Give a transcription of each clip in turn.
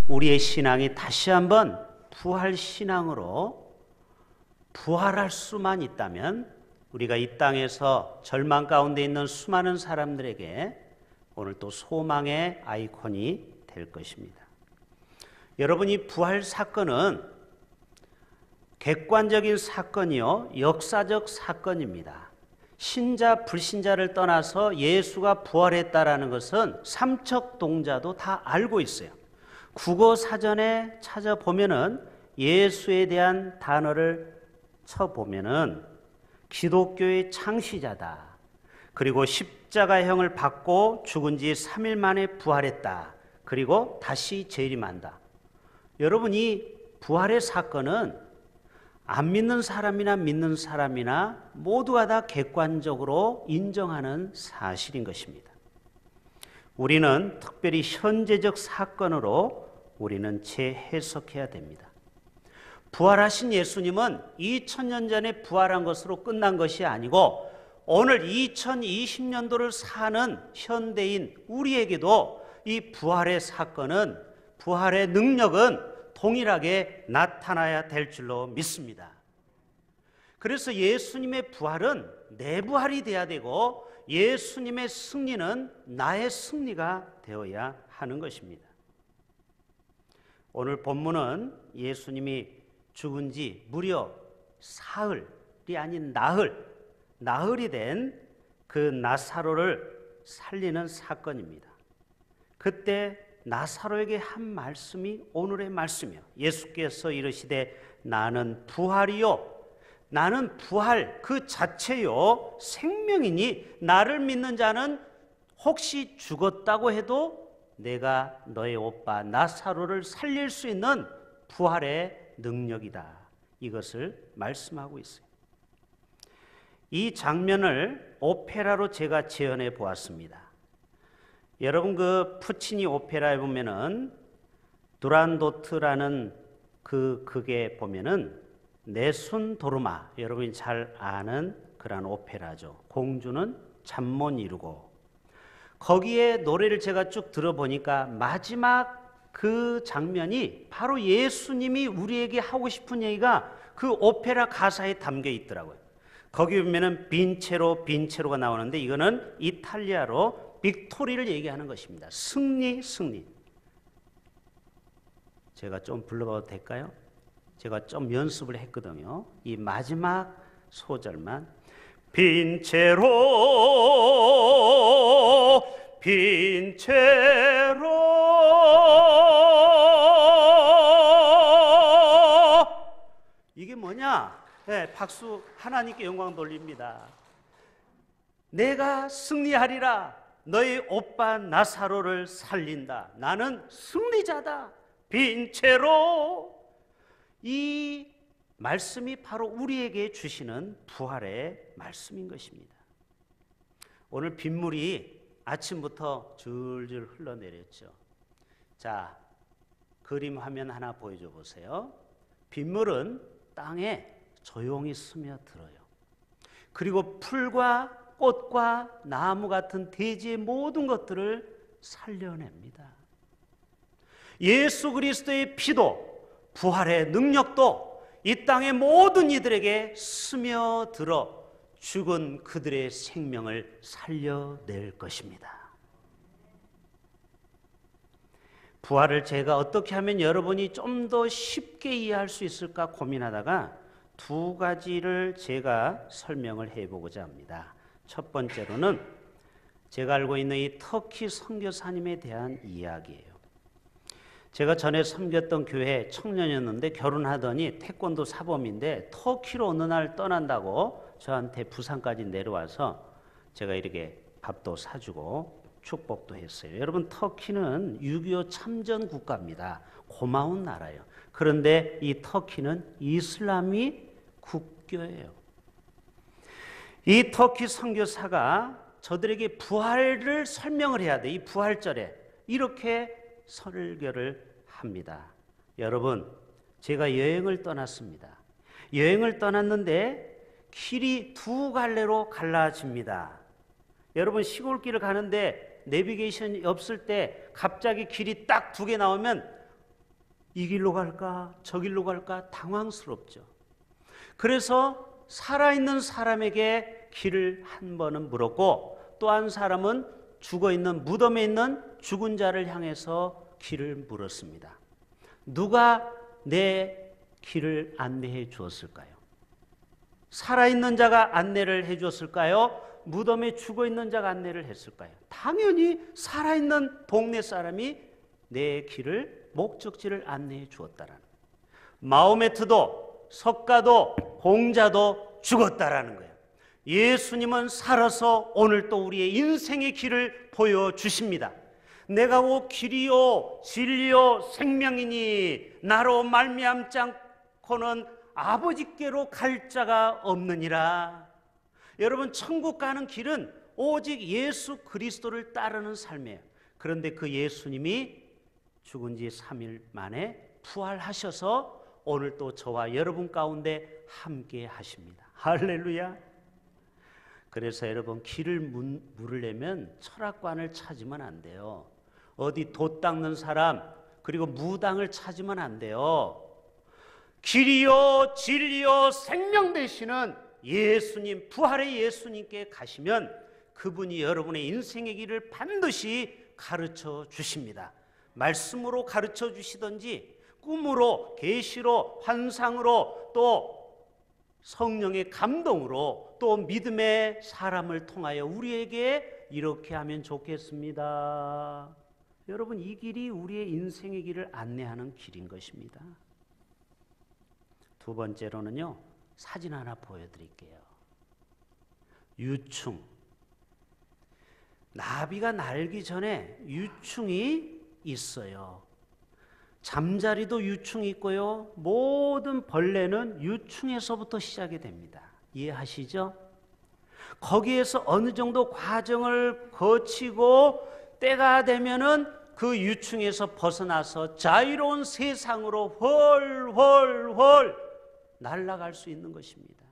우리의 신앙이 다시 한번 부활 신앙으로 부활할 수만 있다면 우리가 이 땅에서 절망 가운데 있는 수많은 사람들에게 오늘 또 소망의 아이콘이 될 것입니다. 여러분, 이 부활 사건은 객관적인 사건이요, 역사적 사건입니다. 신자 불신자를 떠나서 예수가 부활했다라는 것은 삼척 동자도 다 알고 있어요. 국어 사전에 찾아보면은 예수에 대한 단어를 쳐보면은 기독교의 창시자다, 그리고 십자가형을 받고 죽은 지 3일 만에 부활했다, 그리고 다시 재림한다. 여러분, 이 부활의 사건은 안 믿는 사람이나 믿는 사람이나 모두가 다 객관적으로 인정하는 사실인 것입니다. 우리는 특별히 현재적 사건으로 우리는 재해석해야 됩니다. 부활하신 예수님은 2000년 전에 부활한 것으로 끝난 것이 아니고 오늘 2020년도를 사는 현대인 우리에게도 이 부활의 사건은, 부활의 능력은 동일하게 나타나야 될 줄로 믿습니다. 그래서 예수님의 부활은 내 부활이 되어야 되고 예수님의 승리는 나의 승리가 되어야 하는 것입니다. 오늘 본문은 예수님이 죽은 지 무려 사흘이 아닌 나흘이 된 그 나사로를 살리는 사건입니다. 그때 나사로에게 한 말씀이 오늘의 말씀이요, 예수께서 이르시되 나는 부활이요, 나는 부활 그 자체요 생명이니 나를 믿는 자는 혹시 죽었다고 해도 내가 너의 오빠 나사로를 살릴 수 있는 부활의 능력이다, 이것을 말씀하고 있어요. 이 장면을 오페라로 제가 재현해 보았습니다. 여러분, 그 푸치니 오페라에 보면은 두란도트라는 그 극에 보면은 네순 도르마, 여러분이 잘 아는 그런 오페라죠. 공주는 잠 못 이루고, 거기에 노래를 제가 쭉 들어보니까 마지막 그 장면이 바로 예수님이 우리에게 하고 싶은 얘기가 그 오페라 가사에 담겨 있더라고요. 거기 보면은 빈체로가 나오는데 이거는 이탈리아로 빅토리를 얘기하는 것입니다. 승리. 제가 좀 불러봐도 될까요? 제가 좀 연습을 했거든요. 이 마지막 소절만, 빈체로 이게 뭐냐? 네, 박수, 하나님께 영광 돌립니다. 내가 승리하리라, 너희 오빠 나사로를 살린다, 나는 승리자다, 빈체로. 이 말씀이 바로 우리에게 주시는 부활의 말씀인 것입니다. 오늘 빗물이 아침부터 줄줄 흘러내렸죠. 자, 그림 화면 하나 보여줘 보세요. 빗물은 땅에 조용히 스며들어요. 그리고 풀과 꽃과 나무 같은 대지의 모든 것들을 살려냅니다. 예수 그리스도의 피도 부활의 능력도 이 땅의 모든 이들에게 스며들어 죽은 그들의 생명을 살려낼 것입니다. 부활을 제가 어떻게 하면 여러분이 좀 더 쉽게 이해할 수 있을까 고민하다가 두 가지를 제가 설명을 해보고자 합니다. 첫 번째로는 제가 알고 있는 이 터키 선교사님에 대한 이야기예요. 제가 전에 섬겼던 교회 청년이었는데 결혼하더니 태권도 사범인데 터키로 어느 날 떠난다고 저한테 부산까지 내려와서 제가 이렇게 밥도 사주고 축복도 했어요. 여러분, 터키는 6.25 참전 국가입니다. 고마운 나라예요. 그런데 이 터키는 이슬람이 국교예요. 이 터키 선교사가 저들에게 부활을 설명을 해야 돼. 이 부활절에 이렇게 설교를 합니다. 여러분, 제가 여행을 떠났습니다. 여행을 떠났는데 길이 두 갈래로 갈라집니다. 여러분, 시골길을 가는데 내비게이션이 없을 때 갑자기 길이 딱 두 개 나오면 이 길로 갈까 저 길로 갈까 당황스럽죠. 그래서 살아있는 사람에게 길을 한 번은 물었고, 또 한 사람은 죽어있는 무덤에 있는 죽은 자를 향해서 길을 물었습니다. 누가 내 길을 안내해 주었을까요? 살아있는 자가 안내를 해 주었을까요? 무덤에 죽어있는 자가 안내를 했을까요? 당연히 살아있는 동네 사람이 내 길을, 목적지를 안내해 주었다라는 거예요. 마호메트도 석가도 공자도 죽었다라는 거예요. 예수님은 살아서 오늘 또 우리의 인생의 길을 보여주십니다. 내가 곧 길이요 진리요 생명이니 나로 말미암지 않고는 아버지께로 갈 자가 없느니라. 여러분, 천국 가는 길은 오직 예수 그리스도를 따르는 삶이에요. 그런데 그 예수님이 죽은 지 3일 만에 부활하셔서 오늘 또 저와 여러분 가운데 함께 하십니다. 할렐루야. 그래서 여러분, 길을 물으려면 철학관을 찾으면 안 돼요. 어디 돛 닦는 사람 그리고 무당을 찾으면 안 돼요. 길이요 진리요 생명 되시는 예수님, 부활의 예수님께 가시면 그분이 여러분의 인생의 길을 반드시 가르쳐 주십니다. 말씀으로 가르쳐 주시든지 꿈으로, 계시로, 환상으로, 또 성령의 감동으로, 또 믿음의 사람을 통하여 우리에게 이렇게 하면 좋겠습니다. 여러분, 이 길이 우리의 인생의 길을 안내하는 길인 것입니다. 두 번째로는요, 사진 하나 보여드릴게요. 유충. 나비가 날기 전에 유충이 있어요. 잠자리도 유충이 있고요. 모든 벌레는 유충에서부터 시작이 됩니다. 이해하시죠? 거기에서 어느 정도 과정을 거치고 때가 되면은 그 유충에서 벗어나서 자유로운 세상으로 훨훨훨 날아갈 수 있는 것입니다.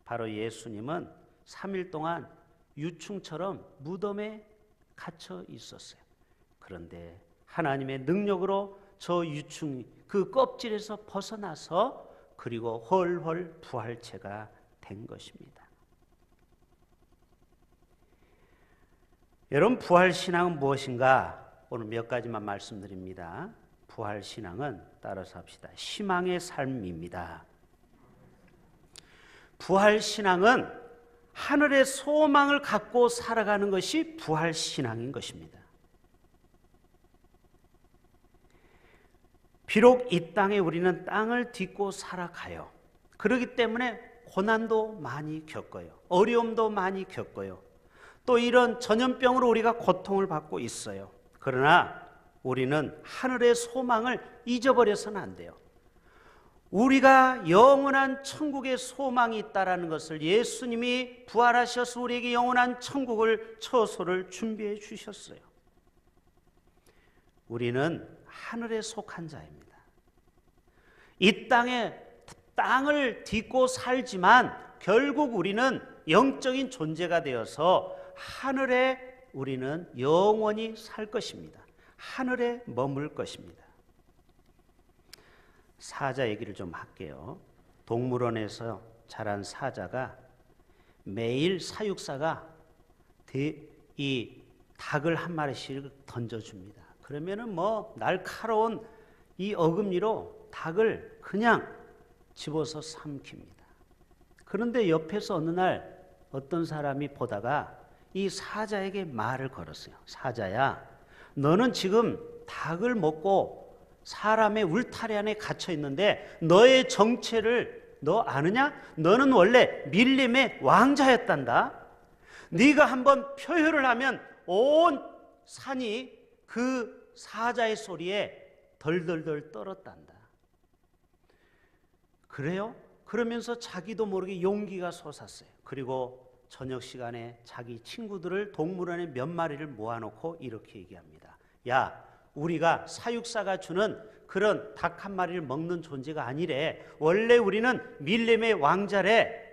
바로 예수님은 3일 동안 유충처럼 무덤에 갇혀 있었어요. 그런데 하나님의 능력으로 저 유충, 그 껍질에서 벗어나서 그리고 헐헐 부활체가 된 것입니다. 여러분, 부활신앙은 무엇인가? 오늘 몇 가지만 말씀드립니다. 부활신앙은 따라서 합시다. 희망의 삶입니다. 부활신앙은 하늘의 소망을 갖고 살아가는 것이 부활신앙인 것입니다. 비록 이 땅에 우리는 땅을 딛고 살아가요. 그렇기 때문에 고난도 많이 겪어요. 어려움도 많이 겪어요. 또 이런 전염병으로 우리가 고통을 받고 있어요. 그러나 우리는 하늘의 소망을 잊어버려서는 안 돼요. 우리가 영원한 천국의 소망이 있다는 것을, 예수님이 부활하셔서 우리에게 영원한 천국을, 처소를 준비해 주셨어요. 우리는 하늘에 속한 자입니다. 이 땅에 땅을 딛고 살지만 결국 우리는 영적인 존재가 되어서 하늘에 우리는 영원히 살 것입니다. 하늘에 머물 것입니다. 사자 얘기를 좀 할게요. 동물원에서 자란 사자가 매일 사육사가 이 닭을 한 마리씩 던져줍니다. 그러면은 날카로운 이 어금니로 닭을 그냥 집어서 삼킵니다. 그런데 옆에서 어느 날 어떤 사람이 보다가 이 사자에게 말을 걸었어요. 사자야, 너는 지금 닭을 먹고 사람의 울타리 안에 갇혀 있는데 너의 정체를 너 아느냐? 너는 원래 밀림의 왕자였단다. 네가 한번 표현을 하면 온 산이 그 사자의 소리에 덜덜덜 떨었단다. 그래요? 그러면서 자기도 모르게 용기가 솟았어요. 그리고 저녁 시간에 자기 친구들을 동물원에 몇 마리를 모아놓고 이렇게 얘기합니다. 야, 우리가 사육사가 주는 그런 닭 한 마리를 먹는 존재가 아니래. 원래 우리는 밀림의 왕자래.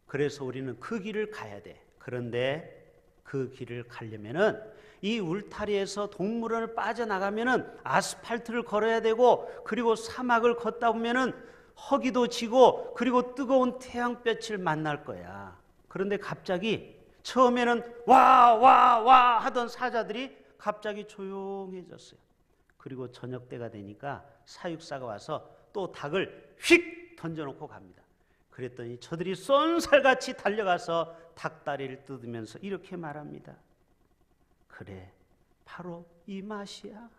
그래서 우리는 그 길을 가야 돼. 그런데 그 길을 가려면은 이 울타리에서 동물원을 빠져나가면은 아스팔트를 걸어야 되고, 그리고 사막을 걷다 보면은 허기도 지고, 그리고 뜨거운 태양볕을 만날 거야. 그런데 갑자기 처음에는 와 하던 사자들이 갑자기 조용해졌어요. 그리고 저녁 때가 되니까 사육사가 와서 또 닭을 휙 던져놓고 갑니다. 그랬더니 저들이 쏜살같이 달려가서 닭다리를 뜯으면서 이렇게 말합니다. 그래, 바로 이 맛이야.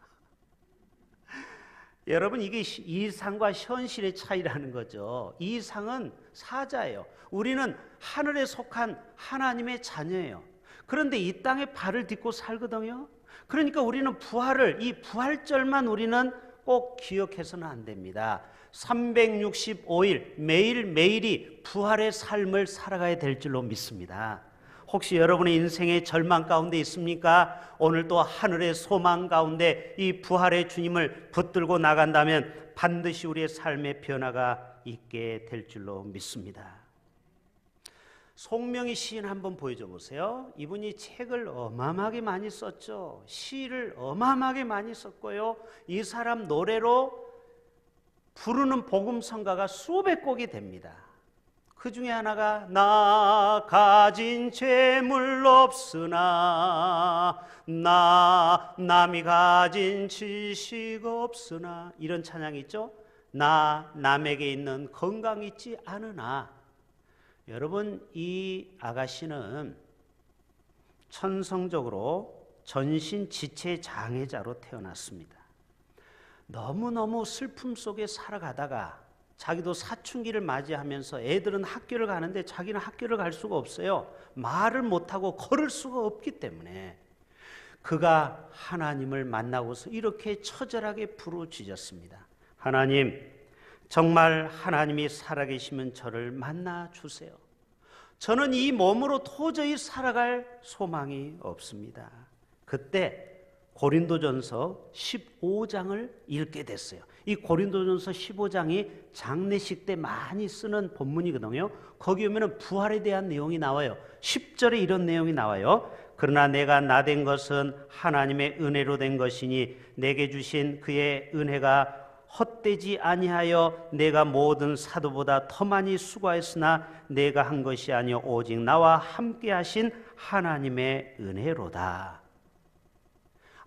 여러분, 이게 이상과 현실의 차이라는 거죠. 이상은 사자예요. 우리는 하늘에 속한 하나님의 자녀예요. 그런데 이 땅에 발을 딛고 살거든요. 그러니까 우리는 부활을, 이 부활절만 우리는 꼭 기억해서는 안 됩니다. 365일 매일매일이 부활의 삶을 살아가야 될 줄로 믿습니다. 혹시 여러분의 인생의 절망 가운데 있습니까? 오늘 또 하늘의 소망 가운데 이 부활의 주님을 붙들고 나간다면 반드시 우리의 삶의 변화가 있게 될 줄로 믿습니다. 송명희 시인 한번 보여줘 보세요. 이분이 책을 어마어마하게 많이 썼죠. 시를 어마어마하게 많이 썼고요. 이 사람 노래로 부르는 복음성가가 수백 곡이 됩니다. 그 중에 하나가 나 가진 재물 없으나 나 남이 가진 지식 없으나, 이런 찬양이 있죠. 나 남에게 있는 건강 있지 않으나. 여러분, 이 아가씨는 천성적으로 전신 지체 장애자로 태어났습니다. 너무너무 슬픔 속에 살아가다가 자기도 사춘기를 맞이하면서 애들은 학교를 가는데 자기는 학교를 갈 수가 없어요. 말을 못하고 걸을 수가 없기 때문에 그가 하나님을 만나고서 이렇게 처절하게 부르짖었습니다. 하나님, 정말 하나님이 살아계시면 저를 만나 주세요. 저는 이 몸으로 도저히 살아갈 소망이 없습니다. 그때 고린도전서 15장을 읽게 됐어요. 이 고린도전서 15장이 장례식 때 많이 쓰는 본문이거든요. 거기 오면 부활에 대한 내용이 나와요. 10절에 이런 내용이 나와요. 그러나 내가 나된 것은 하나님의 은혜로 된 것이니 내게 주신 그의 은혜가 헛되지 아니하여 내가 모든 사도보다 더 많이 수고하였으나 내가 한 것이 아니요 오직 나와 함께 하신 하나님의 은혜로다.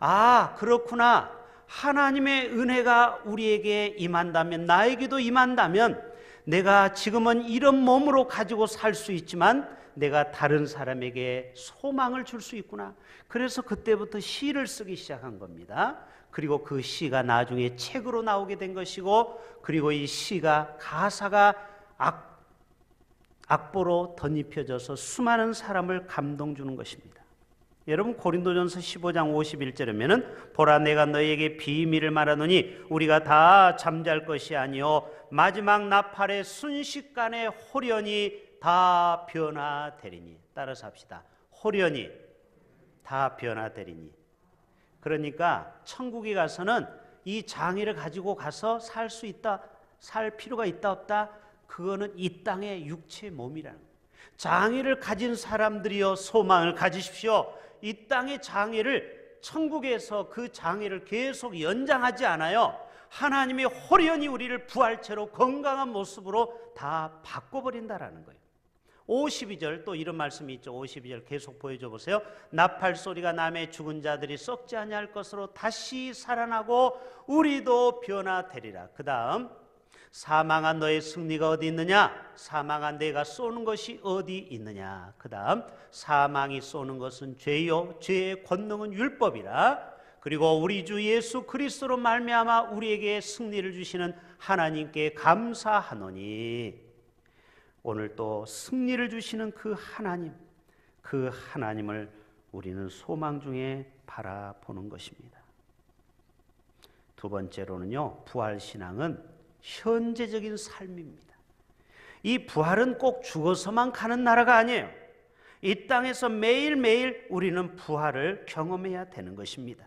아, 그렇구나. 하나님의 은혜가 우리에게 임한다면, 나에게도 임한다면 내가 지금은 이런 몸으로 가지고 살 수 있지만 내가 다른 사람에게 소망을 줄 수 있구나. 그래서 그때부터 시를 쓰기 시작한 겁니다. 그리고 그 시가 나중에 책으로 나오게 된 것이고, 그리고 이 시가 가사가 악보로 덧입혀져서 수많은 사람을 감동 주는 것입니다. 여러분, 고린도전서 15장 51절이면은 보라 내가 너희에게 비밀을 말하노니 우리가 다 잠잘 것이 아니요 마지막 나팔의 순식간에 홀연히 다 변화되리니. 따라서 합시다. 홀연히 다 변화되리니. 그러니까 천국에 가서는 이 장애를 가지고 가서 살 수 있다, 살 필요가 있다 없다, 그거는 이 땅의 육체 몸이라는 거예요. 장애를 가진 사람들이여 소망을 가지십시오. 이 땅의 장애를 천국에서 그 장애를 계속 연장하지 않아요. 하나님이 홀연히 우리를 부활체로 건강한 모습으로 다 바꿔버린다라는 거예요. 52절 또 이런 말씀이 있죠. 52절 계속 보여줘 보세요. 나팔 소리가 남의 죽은 자들이 썩지 아니할 것으로 다시 살아나고 우리도 변화되리라. 그 다음 사망한 너의 승리가 어디 있느냐? 사망한 내가 쏘는 것이 어디 있느냐? 그 다음 사망이 쏘는 것은 죄요 죄의 권능은 율법이라. 그리고 우리 주 예수 그리스도로 말미암아 우리에게 승리를 주시는 하나님께 감사하노니. 오늘 또 승리를 주시는 그 하나님, 그 하나님을 우리는 소망 중에 바라보는 것입니다. 두 번째로는요, 부활신앙은 현재적인 삶입니다. 이 부활은 꼭 죽어서만 가는 나라가 아니에요. 이 땅에서 매일매일 우리는 부활을 경험해야 되는 것입니다.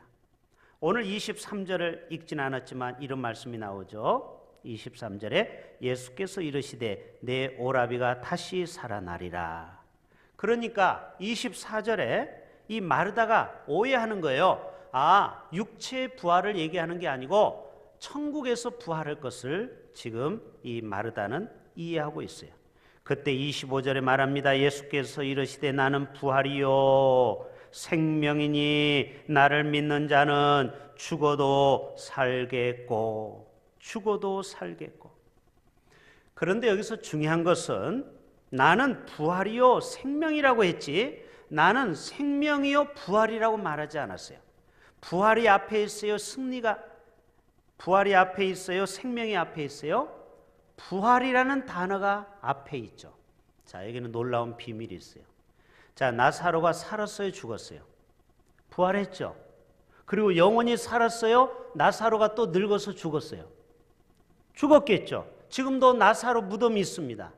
오늘 23절을 읽지는 않았지만 이런 말씀이 나오죠. 23절에 예수께서 이르시되 내 오라비가 다시 살아나리라. 그러니까 24절에 이 마르다가 오해하는 거예요. 아, 육체의 부활을 얘기하는 게 아니고 천국에서 부활할 것을 지금 이 마르다는 이해하고 있어요. 그때 25절에 말합니다. 예수께서 이르시되 나는 부활이요 생명이니 나를 믿는 자는 죽어도 살겠고. 그런데 여기서 중요한 것은 나는 부활이요 생명이라고 했지, 나는 생명이요 부활이라고 말하지 않았어요. 부활이 앞에 있어요, 부활이 앞에 있어요, 생명이 앞에 있어요? 부활이라는 단어가 앞에 있죠. 자, 여기는 놀라운 비밀이 있어요. 자, 나사로가 살았어요, 죽었어요? 부활했죠. 그리고 영원히 살았어요? 나사로가 또 늙어서 죽었어요? 죽었겠죠. 지금도 나사로 무덤이 있습니다.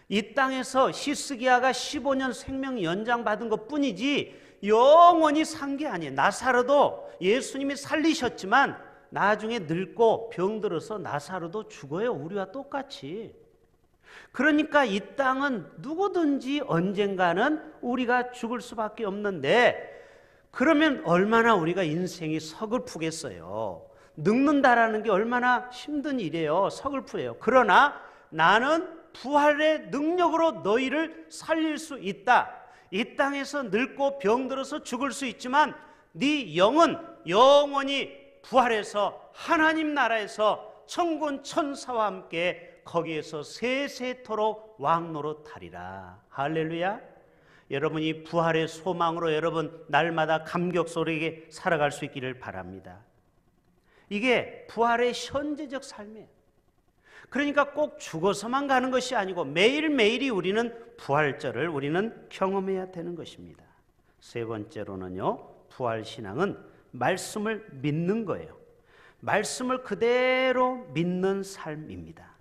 이 땅에서 히스기야가 15년 생명 연장받은 것 뿐이지 영원히 산 게 아니에요. 나사로도 예수님이 살리셨지만 나중에 늙고 병들어서 나사로도 죽어요. 우리와 똑같이. 그러니까 이 땅은 누구든지 언젠가는 우리가 죽을 수밖에 없는데, 그러면 얼마나 우리가 인생이 서글프겠어요. 늙는다라는 게 얼마나 힘든 일이에요. 서글프해요. 그러나 나는 부활의 능력으로 너희를 살릴 수 있다. 이 땅에서 늙고 병들어서 죽을 수 있지만 네 영은 영원히 부활해서 하나님 나라에서 천군 천사와 함께 거기에서 세세토록 왕노릇하리라. 할렐루야. 여러분이 부활의 소망으로 여러분 날마다 감격스럽게 살아갈 수 있기를 바랍니다. 이게 부활의 현재적 삶이에요. 그러니까 꼭 죽어서만 가는 것이 아니고 매일매일이 우리는 부활절을 우리는 경험해야 되는 것입니다. 세 번째로는요, 부활신앙은 말씀을 믿는 거예요. 말씀을 그대로 믿는 삶입니다.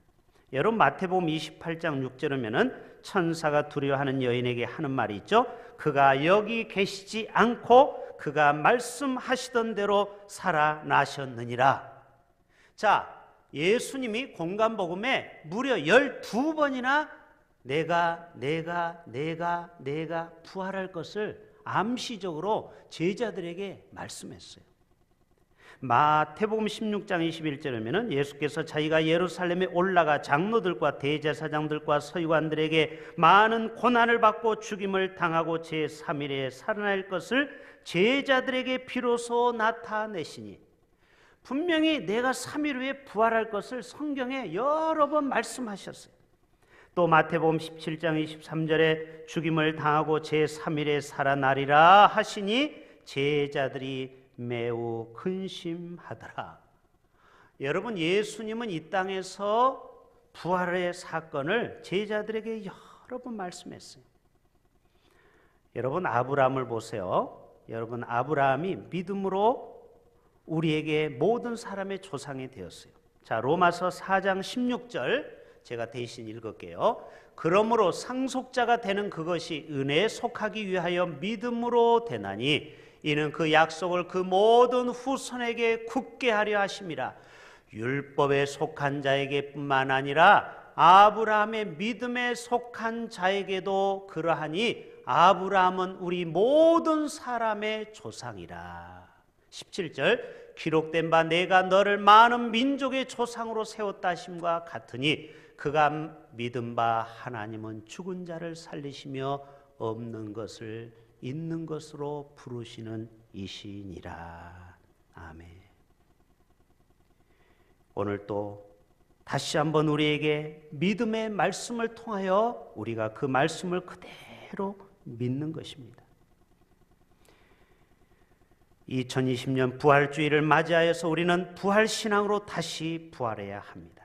여러분 마태복음 28장 6절에 보면은 천사가 두려워하는 여인에게 하는 말이 있죠. 그가 여기 계시지 않고 그가 말씀하시던 대로 살아나셨느니라. 자, 예수님이 공간복음에 무려 12번이나 내가 부활할 것을 암시적으로 제자들에게 말씀했어요. 마태복음 16장 21절에 보면 예수께서 자기가 예루살렘에 올라가 장로들과 대제사장들과 서기관들에게 많은 고난을 받고 죽임을 당하고 제3일에 살아날 것을 제자들에게 비로소 나타내시니, 분명히 내가 3일 후에 부활할 것을 성경에 여러 번 말씀하셨어요. 또 마태복음 17장 23절에 죽임을 당하고 제3일에 살아나리라 하시니 제자들이 매우 근심하더라. 여러분, 예수님은 이 땅에서 부활의 사건을 제자들에게 여러 번 말씀했어요. 여러분, 아브라함을 보세요. 여러분, 아브라함이 믿음으로 우리에게 모든 사람의 조상이 되었어요. 자, 로마서 4장 16절 제가 대신 읽을게요. 그러므로 상속자가 되는 그것이 은혜에 속하기 위하여 믿음으로 되나니 이는 그 약속을 그 모든 후손에게 굳게 하려 하심이라. 율법에 속한 자에게뿐만 아니라 아브라함의 믿음에 속한 자에게도 그러하니 아브라함은 우리 모든 사람의 조상이라. 17절 기록된 바 내가 너를 많은 민족의 조상으로 세웠다 하심과 같으니 그가 믿은 바 하나님은 죽은 자를 살리시며 없는 것을 있는 것으로 부르시는 이시니라. 아멘. 오늘 또 다시 한번 우리에게 믿음의 말씀을 통하여 우리가 그 말씀을 그대로 믿는 것입니다. 2020년 부활주의를 맞이하여서 우리는 부활신앙으로 다시 부활해야 합니다.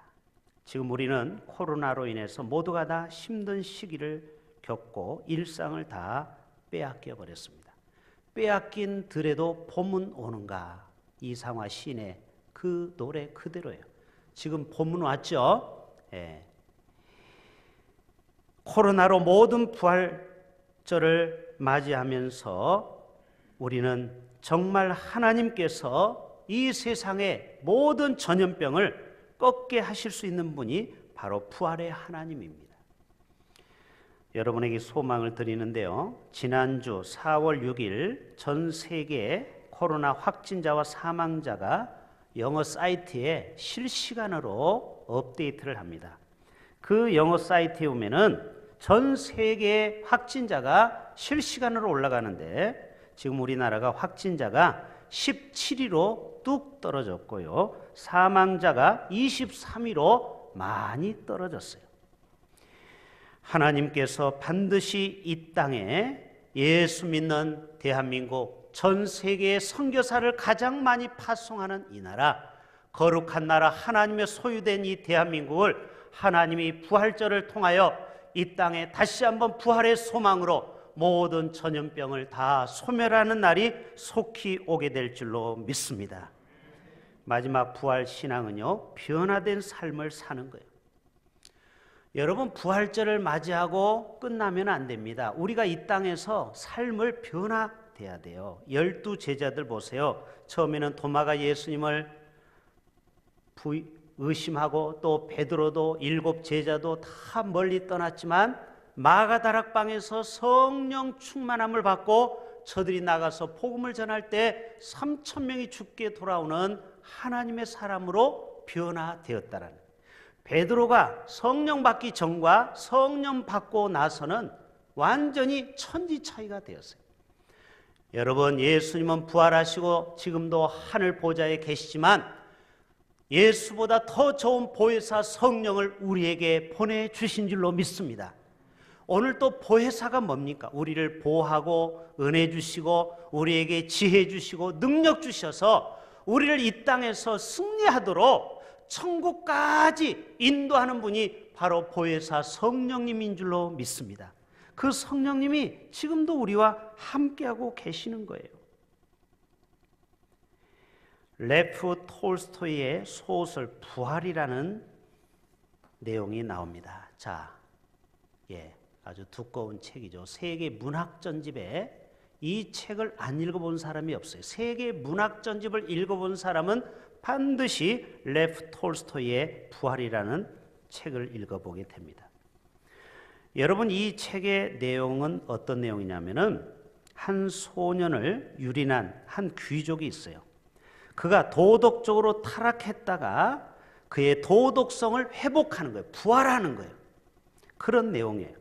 지금 우리는 코로나로 인해서 모두가 다 힘든 시기를 겪고 일상을 다 빼앗겨 버렸습니다. 빼앗긴 들에도 봄은 오는가, 이상화 시인의 그 노래 그대로예요. 지금 봄은 왔죠? 예. 코로나로 모든 부활절을 맞이하면서 우리는 정말 하나님께서 이 세상의 모든 전염병을 꺾게 하실 수 있는 분이 바로 부활의 하나님입니다. 여러분에게 소망을 드리는데요. 지난주 4월 6일 전 세계 코로나 확진자와 사망자가 영어 사이트에 실시간으로 업데이트를 합니다. 그 영어 사이트에 오면은 전 세계 확진자가 실시간으로 올라가는데 지금 우리나라가 확진자가 17위로 뚝 떨어졌고요. 사망자가 23위로 많이 떨어졌어요. 하나님께서 반드시 이 땅에 예수 믿는 대한민국, 전 세계의 선교사를 가장 많이 파송하는 이 나라, 거룩한 나라 하나님의 소유된 이 대한민국을 하나님이 부활절을 통하여 이 땅에 다시 한번 부활의 소망으로 모든 전염병을 다 소멸하는 날이 속히 오게 될 줄로 믿습니다. 마지막 부활 신앙은요, 변화된 삶을 사는 거예요. 여러분, 부활절을 맞이하고 끝나면 안 됩니다. 우리가 이 땅에서 삶을 변화돼야 돼요. 12 제자들 보세요. 처음에는 도마가 예수님을 의심하고 또 베드로도 7 제자도 다 멀리 떠났지만 마가다락방에서 성령 충만함을 받고 저들이 나가서 복음을 전할 때 3,000명이 죽게 돌아오는 하나님의 사람으로 변화되었다라는. 베드로가 성령 받기 전과 성령 받고 나서는 완전히 천지 차이가 되었어요. 여러분, 예수님은 부활하시고 지금도 하늘 보좌에 계시지만 예수보다 더 좋은 보혜사 성령을 우리에게 보내주신 줄로 믿습니다. 오늘 또 보혜사가 뭡니까? 우리를 보호하고 은혜 주시고 우리에게 지혜 주시고 능력 주셔서 우리를 이 땅에서 승리하도록 천국까지 인도하는 분이 바로 보혜사 성령님인 줄로 믿습니다. 그 성령님이 지금도 우리와 함께하고 계시는 거예요. 레프 톨스토이의 소설 부활이라는 내용이 나옵니다. 자, 아주 두꺼운 책이죠. 세계 문학 전집에 이 책을 안 읽어본 사람이 없어요. 세계 문학 전집을 읽어본 사람은 반드시 레프 톨스토이의 부활이라는 책을 읽어보게 됩니다. 여러분, 이 책의 내용은 어떤 내용이냐면은 한 소년을 유린한 한 귀족이 있어요. 그가 도덕적으로 타락했다가 그의 도덕성을 회복하는 거예요. 부활하는 거예요. 그런 내용이에요.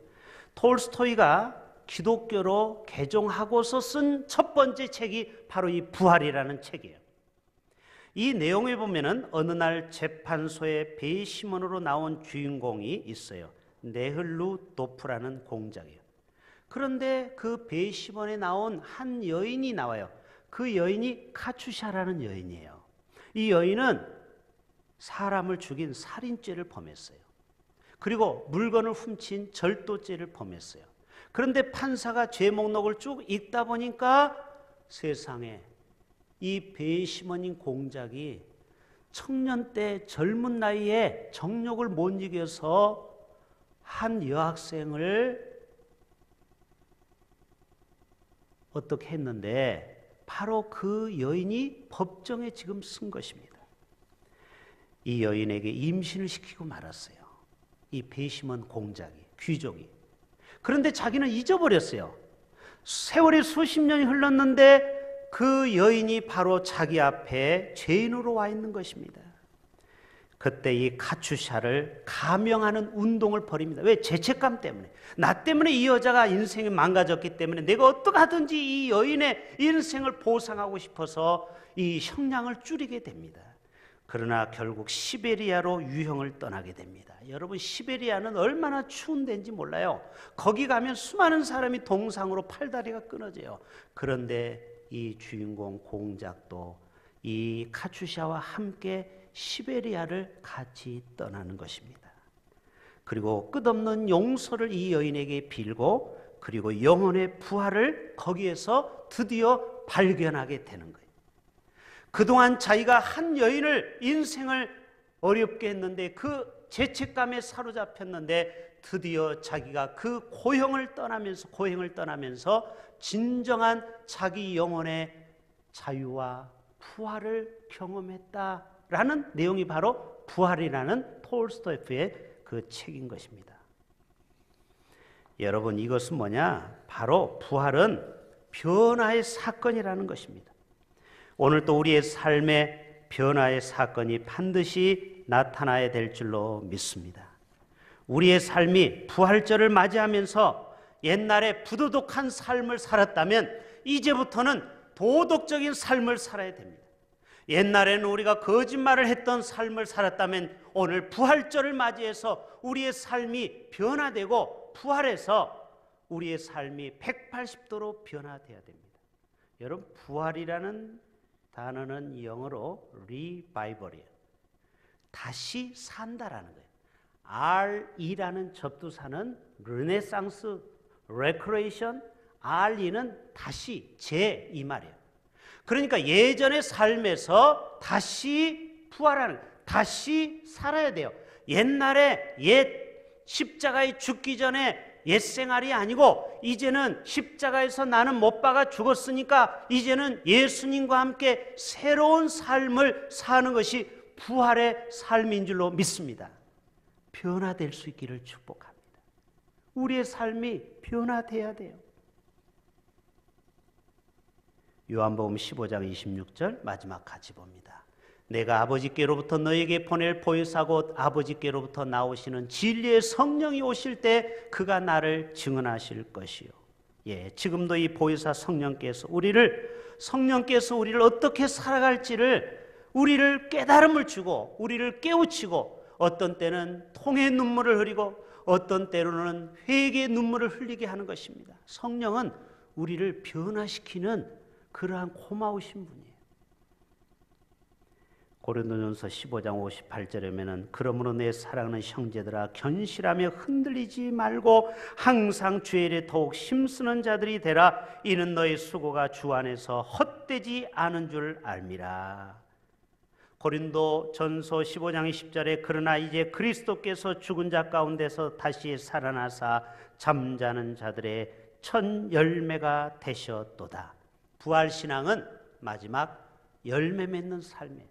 톨스토이가 기독교로 개종하고서 쓴 첫 번째 책이 바로 이 부활이라는 책이에요. 이 내용에 보면은 어느 날 재판소에 배심원으로 나온 주인공이 있어요. 네흘루도프라는 공작이에요. 그런데 그 배심원에 나온 한 여인이 나와요. 그 여인이 카추샤라는 여인이에요. 이 여인은 사람을 죽인 살인죄를 범했어요. 그리고 물건을 훔친 절도죄를 범했어요. 그런데 판사가 죄 목록을 쭉 읽다 보니까 세상에 이 배심원인 공작이 청년 때 젊은 나이에 정욕을 못 이겨서 한 여학생을 어떻게 했는데 바로 그 여인이 법정에 지금 쓴 것입니다. 이 여인에게 임신을 시키고 말았어요. 이 배심원 공작이, 귀족이. 그런데 자기는 잊어버렸어요. 세월이 수십 년이 흘렀는데 그 여인이 바로 자기 앞에 죄인으로 와 있는 것입니다. 그때 이 카추샤를 감형하는 운동을 벌입니다. 왜? 죄책감 때문에. 나 때문에 이 여자가 인생이 망가졌기 때문에 내가 어떻게 하든지 이 여인의 인생을 보상하고 싶어서 이 형량을 줄이게 됩니다. 그러나 결국 시베리아로 유형을 떠나게 됩니다. 여러분, 시베리아는 얼마나 추운 데인지 몰라요. 거기 가면 수많은 사람이 동상으로 팔다리가 끊어져요. 그런데 이 주인공 공작도 이 카추샤와 함께 시베리아를 같이 떠나는 것입니다. 그리고 끝없는 용서를 이 여인에게 빌고 그리고 영혼의 부활을 거기에서 드디어 발견하게 되는 거예요. 그동안 자기가 한 여인을 인생을 어렵게 했는데 그 죄책감에 사로잡혔는데 드디어 자기가 그 고형을 떠나면서 진정한 자기 영혼의 자유와 부활을 경험했다라는 내용이 바로 부활이라는 톨스토이의 그 책인 것입니다. 여러분, 이것은 뭐냐? 바로 부활은 변화의 사건이라는 것입니다. 오늘 또 우리의 삶에 변화의 사건이 반드시 나타나야 될 줄로 믿습니다. 우리의 삶이 부활절을 맞이하면서 옛날에 부도덕한 삶을 살았다면 이제부터는 도덕적인 삶을 살아야 됩니다. 옛날에는 우리가 거짓말을 했던 삶을 살았다면 오늘 부활절을 맞이해서 우리의 삶이 변화되고 부활해서 우리의 삶이 180도로 변화되어야 됩니다. 여러분, 부활이라는 단어는 영어로 revival이에요. 다시 산다라는 거예요. RE라는 접두사는 르네상스, 레크레이션, RE는 다시, 재 이 말이에요. 그러니까 예전의 삶에서 다시 부활하는, 다시 살아야 돼요. 옛날에 옛 십자가에 죽기 전에 옛 생활이 아니고 이제는 십자가에서 나는 못 박아 죽었으니까 이제는 예수님과 함께 새로운 삶을 사는 것이 부활의 삶인 줄로 믿습니다. 변화될 수 있기를 축복합니다. 우리의 삶이 변화돼야 돼요. 요한복음 15장 26절 마지막 같이 봅니다. 내가 아버지께로부터 너에게 보낼 보혜사 곧 아버지께로부터 나오시는 진리의 성령이 오실 때 그가 나를 증언하실 것이요. 예, 지금도 이 보혜사 성령께서 우리를 어떻게 살아갈지를 우리를 깨달음을 주고 우리를 깨우치고 어떤 때는 통의 눈물을 흘리고 어떤 때로는 회개의 눈물을 흘리게 하는 것입니다. 성령은 우리를 변화시키는 그러한 고마우신 분이에요. 고린도전서 15장 58절에 보면은 그러므로 내 사랑하는 형제들아 견실하며 흔들리지 말고 항상 주의 일에 더욱 힘쓰는 자들이 되라. 이는 너희 수고가 주 안에서 헛되지 않은 줄 알미라. 고린도전서 15장 10절에 그러나 이제 그리스도께서 죽은 자 가운데서 다시 살아나사 잠자는 자들의 첫 열매가 되셨도다. 부활신앙은 마지막 열매 맺는 삶이에요.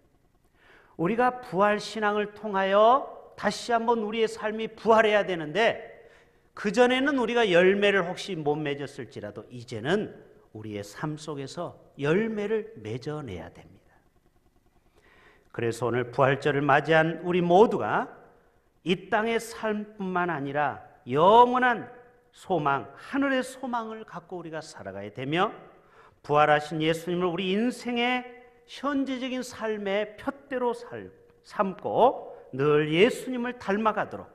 우리가 부활신앙을 통하여 다시 한번 우리의 삶이 부활해야 되는데 그전에는 우리가 열매를 혹시 못 맺었을지라도 이제는 우리의 삶 속에서 열매를 맺어내야 됩니다. 그래서 오늘 부활절을 맞이한 우리 모두가 이 땅의 삶뿐만 아니라 영원한 소망, 하늘의 소망을 갖고 우리가 살아가야 되며 부활하신 예수님을 우리 인생의 현재적인 삶의 푯대로 삼고 늘 예수님을 닮아가도록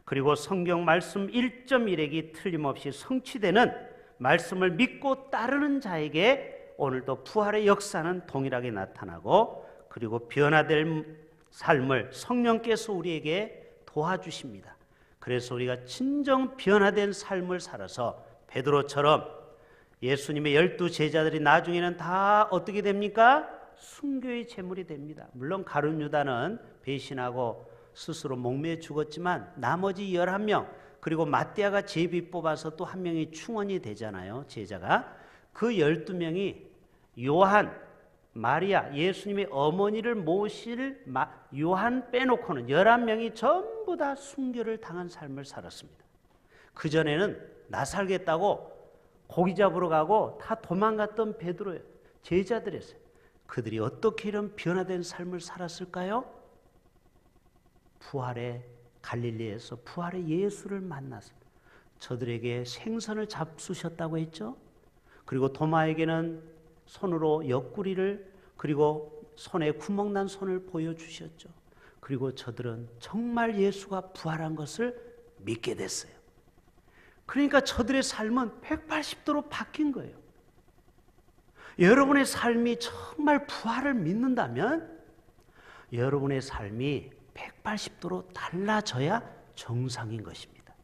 그리고 성경 말씀 1.1핵이 틀림없이 성취되는 말씀을 믿고 따르는 자에게 오늘도 부활의 역사는 동일하게 나타나고 그리고 변화될 삶을 성령께서 우리에게 도와주십니다. 그래서 우리가 진정 변화된 삶을 살아서 베드로처럼 예수님의 12 제자들이 나중에는 다 어떻게 됩니까? 순교의 제물이 됩니다. 물론 가룟 유다는 배신하고 스스로 목매어 죽었지만 나머지 11명 그리고 마띠아가 제비 뽑아서 또 한 명이 충원이 되잖아요. 제자가. 그 12명이 요한, 마리아, 예수님의 어머니를 모실 요한 빼놓고는 11명이 전부 다 순교를 당한 삶을 살았습니다. 그전에는 나 살겠다고 고기 잡으러 가고 다 도망갔던 베드로예요. 제자들이었어요. 그들이 어떻게 이런 변화된 삶을 살았을까요? 부활의 갈릴리에서 부활의 예수를 만나서 저들에게 생선을 잡수셨다고 했죠. 그리고 도마에게는 손으로 옆구리를 그리고 손에 구멍난 손을 보여주셨죠. 그리고 저들은 정말 예수가 부활한 것을 믿게 됐어요. 그러니까 저들의 삶은 180도로 바뀐 거예요. 여러분의 삶이 정말 부활을 믿는다면 여러분의 삶이 180도로 달라져야 정상인 것입니다.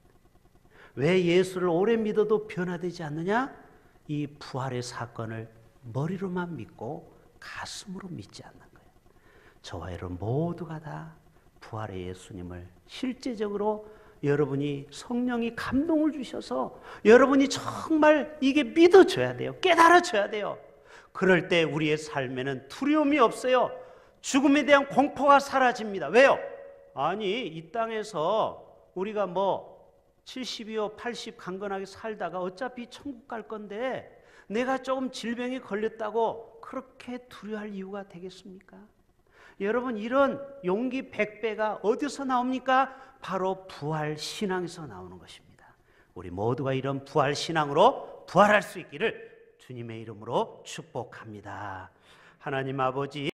왜 예수를 오래 믿어도 변화되지 않느냐? 이 부활의 사건을 머리로만 믿고 가슴으로 믿지 않는 거예요. 저와 여러분 모두가 다 부활의 예수님을 실제적으로 여러분이 성령이 감동을 주셔서 여러분이 정말 이게 믿어줘야 돼요. 깨달아줘야 돼요. 그럴 때 우리의 삶에는 두려움이 없어요. 죽음에 대한 공포가 사라집니다. 왜요? 아니 이 땅에서 우리가 70이요 80 강건하게 살다가 어차피 천국 갈 건데 내가 조금 질병이 걸렸다고 그렇게 두려워할 이유가 되겠습니까? 여러분, 이런 용기 100배가 어디서 나옵니까? 바로 부활신앙에서 나오는 것입니다. 우리 모두가 이런 부활신앙으로 부활할 수 있기를 주님의 이름으로 축복합니다. 하나님 아버지,